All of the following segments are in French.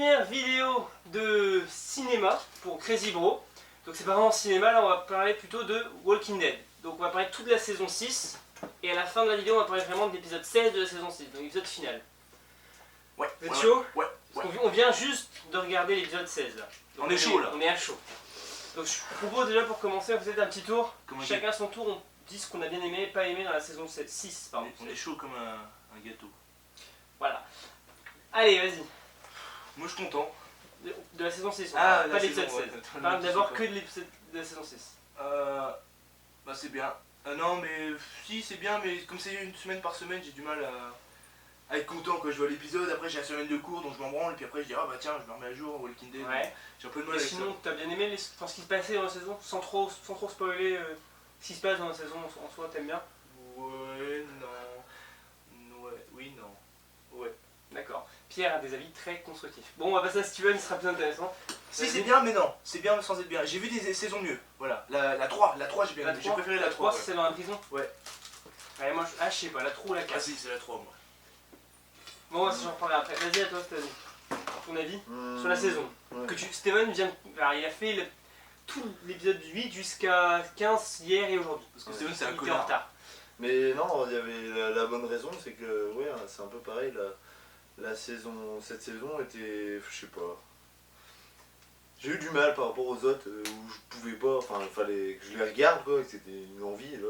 première vidéo de cinéma pour Crazy Bro. Donc c'est pas vraiment cinéma, là on va parler plutôt de Walking Dead. Donc on va parler de toute la saison 6. Et à la fin de la vidéo on va parler vraiment de l'épisode 16 de la saison 6, donc l'épisode final. Ouais. Vous êtes chaud? Ouais. On vient juste de regarder l'épisode 16 là. Donc on est chaud là. On est à chaud. Donc je propose déjà pour commencer, vous faites un petit tour. Comment Chacun à son tour, on dit ce qu'on a bien aimé, pas aimé dans la saison 6. Pardon. On est chaud comme un gâteau. Voilà. Allez, vas-y. Moi je suis content. De la saison 6, Ah, pas l'épisode 16. On parle d'abord que de l'épisode de la saison 6. Bah c'est bien. Non mais si c'est bien, mais comme c'est une semaine par semaine, j'ai du mal à être content quand je vois l'épisode. Après j'ai la semaine de cours donc je m'en branle et puis après je dis ah bah tiens je me remets à jour Walking Dead. Ouais. J'ai un peu de mal Et avec sinon, ça. t'as bien aimé ce qui se passait dans la saison sans trop spoiler ce qui se passe dans la saison en soi, t'aimes bien? Ouais, non. Ouais, oui, non. Ouais. D'accord. Pierre a des avis très constructifs. Bon, on va passer à Steven, ce sera plus intéressant. Si c'est bien mais non, c'est bien sans être bien. J'ai vu des saisons mieux, voilà. La 3 j'ai bien aimé, j'ai préféré la 3. c'est celle dans la prison? Ouais. Ouais, moi, je sais pas, la 3 ou la 4. Ah si, c'est la 3 moi. Bon, moi, j'en reparlerai après. Vas-y, à toi, Steven. Ton avis sur la saison. Ouais. Steven vient. Alors, il a fait tout l'épisode du 8 jusqu'à 15 hier et aujourd'hui. Parce que Steven c'est un Il était en connard. retard. Mais non, il y avait la bonne raison, c'est que ouais, c'est un peu pareil. Cette saison était, je sais pas. J'ai eu du mal par rapport aux autres où je pouvais pas, enfin il fallait que je les regarde quoi, que c'était une envie et là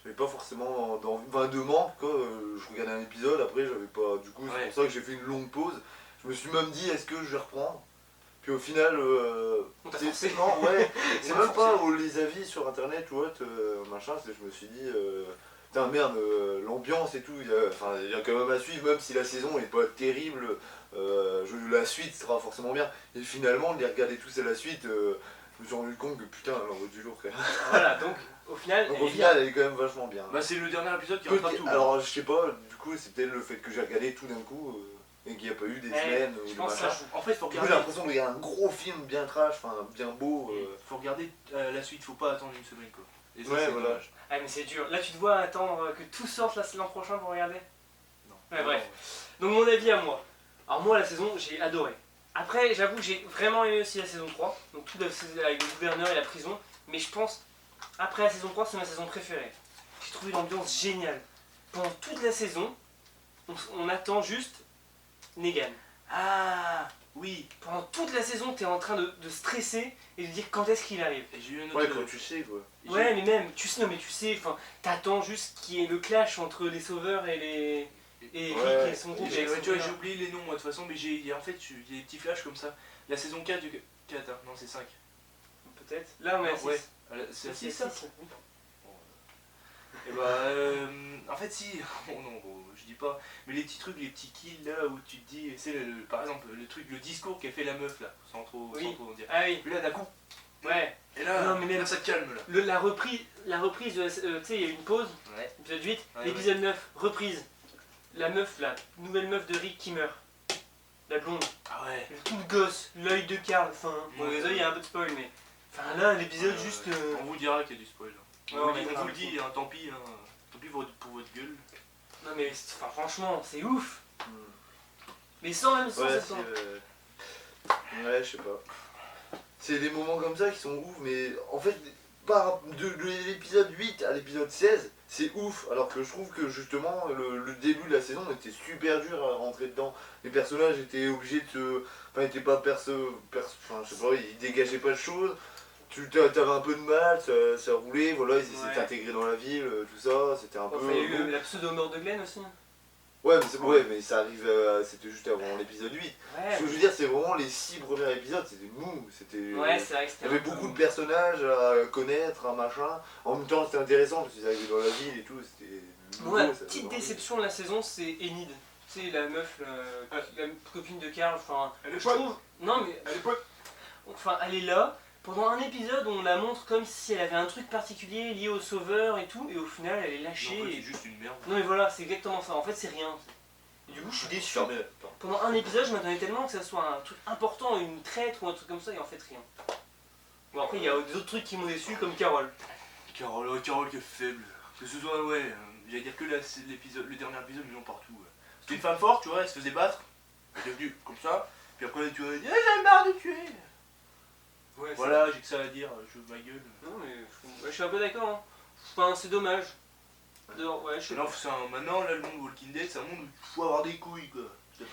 j'avais pas forcément d'envie, enfin de manque quoi. Je regardais un épisode, après j'avais pas, du coup c'est Ouais. pour ça que j'ai fait une longue pause. Je me suis même dit est-ce que je vais reprendre. Puis au final, On t'a forcé. non, ouais, c'est On t'a même pas forcé. les avis sur internet ou autre, machin, je me suis dit, putain merde, l'ambiance et tout, il y a quand même à suivre, même si la saison est pas terrible, la suite sera forcément bien. Et finalement, de les regarder tous à la suite, je me suis rendu compte que putain, elle envoie du lourd quand même. Voilà, donc au final, Donc elle au est final, elle est quand même vachement bien. Bah c'est le dernier épisode qui rattrape tout. Alors je sais pas, du coup, c'est peut-être le fait que j'ai regardé tout d'un coup, et qu'il n'y a pas eu des semaines ou je des pense que machins. ça joue. En fait faut Du coup, j'ai regarder. l'impression qu'il y a un gros film bien trash, enfin bien beau. Faut regarder la suite, faut pas attendre une semaine quoi. Et ça, Ouais, c'est voilà. dommage. Ah mais c'est dur. Là tu te vois attendre que tout sorte l'an prochain pour regarder. Non. Ouais, bref. Donc mon avis à moi. Alors moi la saison j'ai adoré. Après j'avoue que j'ai vraiment aimé aussi la saison 3. Donc tout avec le gouverneur et la prison. Mais je pense après la saison 3 c'est ma saison préférée. J'ai trouvé l'ambiance géniale. Pendant toute la saison on attend juste Negan. Ah oui. Pendant toute la saison t'es en train de stresser et de dire quand est-ce qu'il arrive. Et j'ai eu un Ouais, autre. quand tu sais quoi. Ouais, mais même, tu sais, non, mais tu sais, enfin, t'attends juste qu'il y ait le clash entre les sauveurs et les. Et Rick Ouais. et son groupe. J'ai avec son tu vois, frère. j'ai oublié les noms moi de toute façon, mais en fait il y a des petits flashs comme ça. La saison 4 du 4, hein. Non c'est 5. Peut-être. Là, on est à Non, 6. ouais. C'est la C'est 6 ça. 6. Et bah en fait si, bon non bon, je dis pas, mais les petits trucs, les petits kills là où tu te dis, c'est par exemple le truc, le discours qu'a fait la meuf là, sans trop en dire. Ah oui, Puis là d'un coup, ouais. et là, Non, mais même- là ça te calme là. La reprise de la. Tu sais, il y a eu une pause, Ouais. épisode 8, Ouais, l'épisode 9, reprise. La meuf, la nouvelle meuf de Rick qui meurt. La blonde. Ah ouais. Tout le gosse, l'œil de Karl, enfin. Bon, Ouais. désolé, il y a un peu de spoil, mais. Enfin là, l'épisode juste. On vous dira qu'il y a du spoil. Ouais, On on vous est dit- on vous le grave. dit, hein, tant pis, pour votre gueule. Non, mais enfin, franchement, c'est ouf. Hmm. Mais sans Ouais, cette ouais, je sais pas. C'est des moments comme ça qui sont ouf, mais en fait, de l'épisode 8 à l'épisode 16, c'est ouf. Alors que je trouve que justement, le début de la saison était super dur à rentrer dedans. Les personnages étaient obligés de se. Enfin, ils étaient pas enfin, je sais pas, ils dégageaient pas de choses. T'avais un peu de mal, ça roulait, voilà, ils essayaient Ouais. de t'intégrer dans la ville, tout ça, c'était un peu. Enfin, il y a eu la pseudo-mort de Glenn aussi. Ouais, mais ça arrive, c'était juste avant l'épisode 8. Ce que je veux dire, c'est vraiment les 6 premiers épisodes, c'était mou, c'était. Ouais, c'est vrai que Il c'était. y avait un peu- beaucoup de personnages à connaître, un machin. En même temps, c'était intéressant parce qu'ils arrivaient dans la ville et tout, c'était. Moi, la nouveau, ça petite donnait envie. déception de la saison, c'est Enid. Tu sais, la meuf, la copine de Karl, enfin. Elle est Je pas- trouve. Non, mais. Enfin, elle est là. Pendant un épisode, on la montre comme si elle avait un truc particulier lié au sauveur et tout, et au final, elle est lâchée. Non, et- c'est juste une merde. Non, mais voilà, c'est exactement ça. En fait, c'est rien. Et du coup, je suis déçu. Fermez, attends. Pendant un épisode, je m'attendais tellement que ça soit un truc important, une traître ou un truc comme ça, et en fait, rien. Bon, après, il y a des autres trucs qui m'ont déçu, comme Carole. Carole qui est faible. Que ce soit, ouais, j'allais dire que là, c'est l'épisode, le dernier épisode, ils l'ont partout. C'était une femme forte, tu vois, elle se faisait battre. Elle est devenue comme ça. Puis après tu vas dire j'ai marre de tuer. Ouais, Voilà, j'ai que ça à dire, je ma gueule. Non, mais je suis un peu d'accord. Hein. Enfin, c'est dommage. Ouais, je sais Non, pas. maintenant, là, le monde Walking Dead, c'est un monde où il faut avoir des couilles, quoi.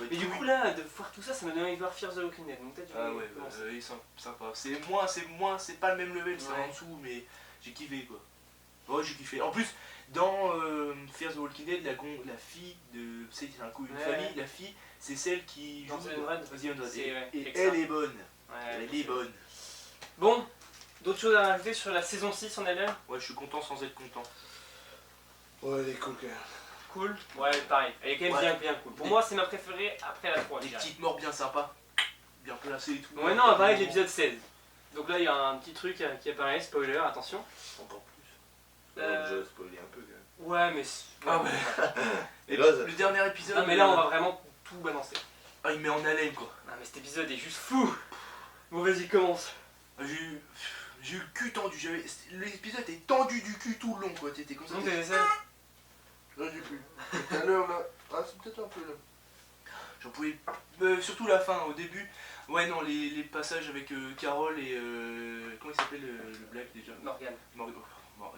Mais du coup, là, de voir tout ça, ça m'a donné envie de voir Fear the Walking Dead. Donc, peut-être je vais Ah ouais, commencer. ils sont sympas. C'est pas le même level, c'est Ouais. en dessous, mais j'ai kiffé, quoi. Ouais, j'ai kiffé. En plus, dans Fear the Walking Dead, la fille de. C'est un coup, une Ouais. famille, la fille, c'est celle qui Dans joue. The Undead. The Undead. C'est- ouais, Et Alexa. elle est bonne. Ouais, Elle est bonne. Bon, d'autres choses à rajouter sur la saison 6 en elle-même? Ouais, je suis content sans être content. Ouais, elle est cool quand même. Cool. Ouais, pareil. Elle est quand même Ouais. bien cool. Pour Des- moi, c'est ma préférée après la 3. Des petites morts bien sympas. Bien placées et tout. Bon, maintenant, on va parler de l'épisode 16. Donc là, il y a un petit truc qui apparaît, spoiler, attention. Encore plus. Euh, On a déjà spoilé un peu quand même. Ouais, mais. Ah ouais. Et là, ça- Le dernier épisode. Non, mais là, on va vraiment tout balancer. Ah, il met en haleine, quoi. Non, mais cet épisode est juste fou. Bon, vas-y, commence. J'ai eu le cul tendu, l'épisode était tendu du cul tout le long, quoi, t'étais comme ça. Donc, c'est ça. Là, j'ai plus. Tout à l'heure, là. Ah, c'est peut-être un peu là. J'en pouvais. Surtout la fin, au début. Ouais, non, les passages avec Carole et. Comment il s'appelle le black déjà Morgane.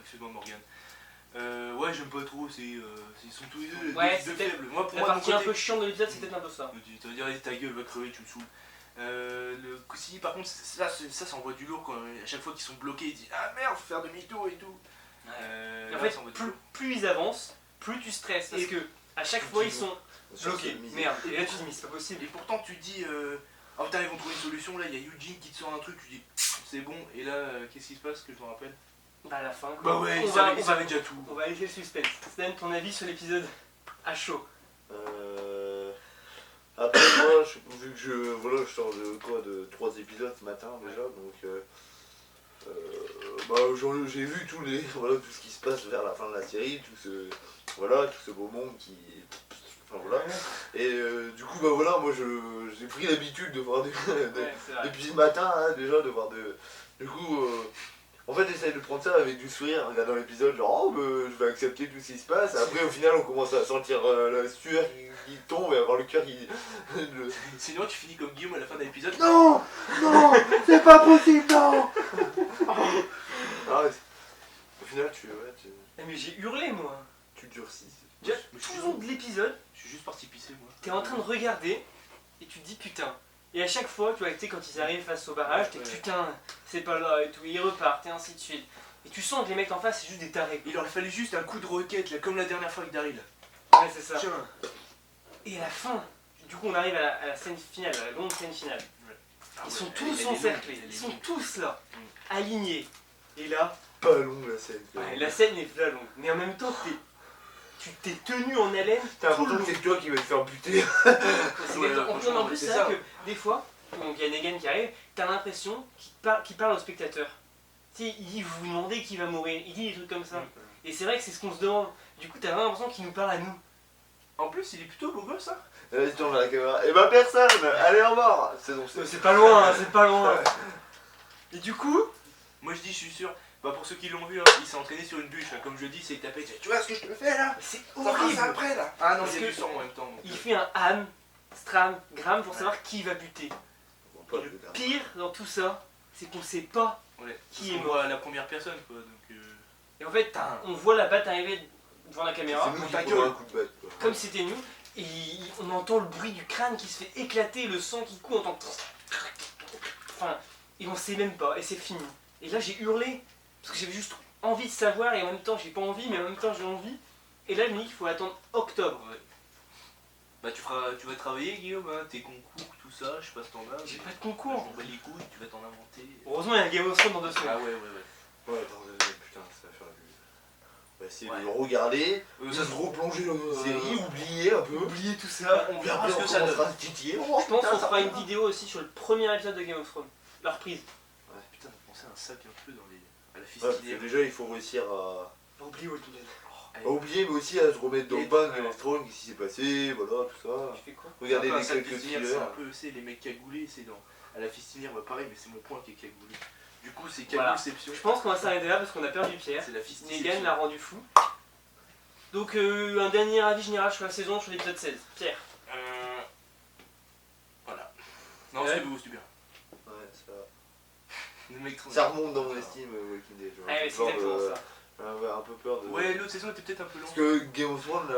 Excuse-moi, Morgane. Ouais, j'aime pas trop, ils sont tous les deux Ouais, deux c'est peut-être faibles. Moi, pour La moi, de mon partie un côté, peu chiante de l'épisode, c'est peut-être un peu ça. tu vas dire, allez, ta gueule, va crever, tu me saoules. Si par contre, ça envoie du lourd quand à chaque fois qu'ils sont bloqués, ils disent ah merde, faut faire demi-tour et tout. Et en Là, fait, ça envoie du plus, lourd. plus ils avancent, plus tu stresses. Parce Et- que à chaque fois, ils sont Sur bloqués. cette mise. Merde. Et là, tu te dis, mais c'est pas possible. Et pourtant, tu te dis ah putain, ils vont trouver une solution. Là, il y a Eugene qui te sort un truc, tu dis c'est bon. Et là, qu'est-ce qui se passe que je me rappelle? Bah, à la fin. Bah ouais, on ils va, savaient déjà tout. on va laisser le suspense. Stan, ton avis sur l'épisode à chaud? Après moi, vu que je sors de 3 épisodes ce matin déjà, donc j'ai vu tout ce qui se passe vers la fin de la série, tout ce beau monde qui, enfin voilà. Et du coup moi j'ai pris l'habitude de voir Ouais, c'est vrai. depuis ce matin hein, déjà de voir du coup. En fait, j'essaye de prendre ça avec du sourire en regardant l'épisode, genre, oh, je vais accepter tout ce qui se passe. Après, au final, on commence à sentir la sueur qui tombe et avoir le cœur qui. Sinon, tu finis comme Guillaume à la fin de l'épisode. Non, non, c'est pas possible, non. Ah, ouais, au final, Mais j'ai hurlé, moi. tu durcis. Déjà, Mais tout le long de l'épisode, Je suis juste parti pisser, moi. t'es en train de regarder et tu te dis putain. Et à chaque fois, tu vois, quand ils arrivent face au barrage, t'es Ouais. putain, c'est pas là et tout, ils repartent et ainsi de suite. Et tu sens que les mecs en face, c'est juste des tarés. Il leur fallait juste un coup de roquette, là, comme la dernière fois avec Daryl. Ouais, c'est ça. Tiens. Et à la fin, du coup, on arrive à la scène finale, à la longue scène finale. Ils sont tous encerclés, ils sont tous là, alignés. Et là, Pas long la scène. ouais, la scène est là longue. Mais en même temps, tu t'es tenu en haleine. T'as tout le l'impression que long. c'est toi qui vas te faire buter. C'est Ouais, exactement- franchement, en plus, c'est c'est ça. vrai que des fois, donc il y a Negan qui arrive, t'as l'impression qu'il parle au spectateur. Tu sais, il dit vous vous demandez qui va mourir, il dit des trucs comme ça. Et c'est vrai que c'est ce qu'on se demande. Du coup, t'as vraiment l'impression qu'il nous parle à nous. En plus, il est plutôt beau gosse, hein. Là, il tourne vers la caméra. Et bah, personne. Allez, au revoir. Saison 7. C'est pas loin, c'est pas loin. Et du coup, Moi, je dis, je suis sûr. Bah, pour ceux qui l'ont vu, hein, il s'est entraîné sur une bûche, là. Comme je dis, c'est tapé. Tu vois ce que je te fais là? c'est Ça fera horrible. ça après là. Ah non, Parce il y a que du sang en même temps. Donc, Il fait un ham, stram, gram pour savoir qui va buter. Pas Et de le dame. pire dans tout ça, c'est qu'on sait pas. ouais. Qui Parce est qu'on mort. voit la première personne, quoi. Donc, Et en fait, on voit la batte arriver devant la caméra, C'est nous qui ta prenons gueule. un coup de batte. Quoi. comme si c'était nous, et on entend le bruit du crâne qui se fait éclater, le sang qui coule, on entend. Enfin, et on sait même pas, et c'est fini. Et là, j'ai hurlé, parce que j'avais juste envie de savoir, et en même temps, j'ai pas envie, mais en même temps, j'ai envie. Et là, je me dis qu'il faut attendre octobre. ouais. Bah, tu vas travailler, Guillaume, hein, tes concours, tout ça. Je sais pas si t'en as. J'ai mais- pas de Je concours. m'en bats les couilles, tu vas t'en inventer. Heureusement, il y a un Game of Thrones dans 2 semaines. Ah ouais. Ouais, attendez, putain, ça va faire la vue. On va essayer Ouais. de le regarder, Ça de se replonger dans une série, oublier un peu. Oubliez tout ça. On Puis verra après, ce on que ça donne. commencera à se titiller. Oh, Je pense putain, qu'on ça fera une va. vidéo aussi sur le premier épisode de Game of Thrones. La reprise. Putain, pensez à un sac un peu dans à la Ouais, parce que fistinière. déjà, il faut réussir à Oubliez Walking Dead. à oublier, mais aussi à se remettre dans le Et- bain de ouais. Game of Thrones, qu'est-ce qui s'est passé, voilà, tout ça. Tu fais quoi? Regardez un les sac quelques fistinière, thrillers. c'est un peu, c'est les mecs cagoulés, c'est dans. À la fistinière, bah pareil, mais c'est mon point qui est cagoulé. Du coup, c'est Voilà. cagoulception. Je pense qu'on va s'arrêter là parce qu'on a perdu Pierre. C'est la fistinière. Negan l'a rendu fou. Donc un dernier avis général sur la saison, sur l'épisode 16. Pierre. Voilà. Non, Ouais. c'était beau, c'était bien. Ouais, ça, Le mec trop ça remonte dans mon estime, Walking Dead. Ah ouais, c'est exactement ça. J'avais un peu peur de. Ouais, l'autre saison était peut-être un peu Parce longue. que Game of Thrones,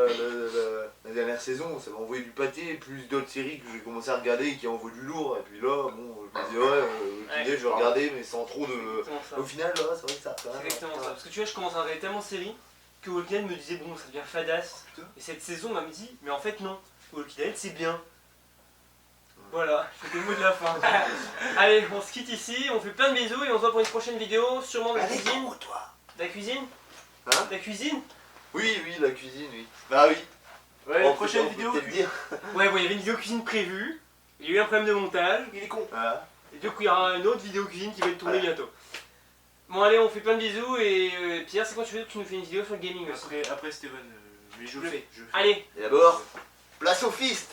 la dernière saison, ça m'a envoyé du pâté, plus d'autres séries que j'ai commencé à regarder et qui envoient du lourd. Et puis là, bon, je me disais, ouais, Walking Dead, je vais regarder, mais sans trop C'est de. exactement ça. Au final, là, c'est vrai que ça. C'est exactement ça. Parce que tu vois, je commence à regarder tellement de séries que Walking Dead me disait, bon, ça devient fadasse. Putain. Et cette saison, on m'a dit, mais en fait, non. Walking Dead, c'est bien. Voilà, c'était le mot de la fin. Allez, on se quitte ici, on fait plein de bisous et on se voit pour une prochaine vidéo, sûrement de la Allez, cuisine. toi. De la cuisine Hein De la cuisine Oui, oui, la cuisine, oui. Bah oui. Ouais, On la peut- prochaine on peut vidéo. peut-être dire. Ouais, bon, il y avait une vidéo cuisine prévue. Il y a eu un problème de montage. Il est con. Voilà. Et du coup, il y aura une autre vidéo cuisine qui va être tournée Voilà. bientôt. Bon, allez, on fait plein de bisous et Pierre, c'est quand tu veux que tu nous fais une vidéo sur le gaming aussi. Après Steven, mais je le fais. Je le fais. Allez, Et d'abord, place au fist.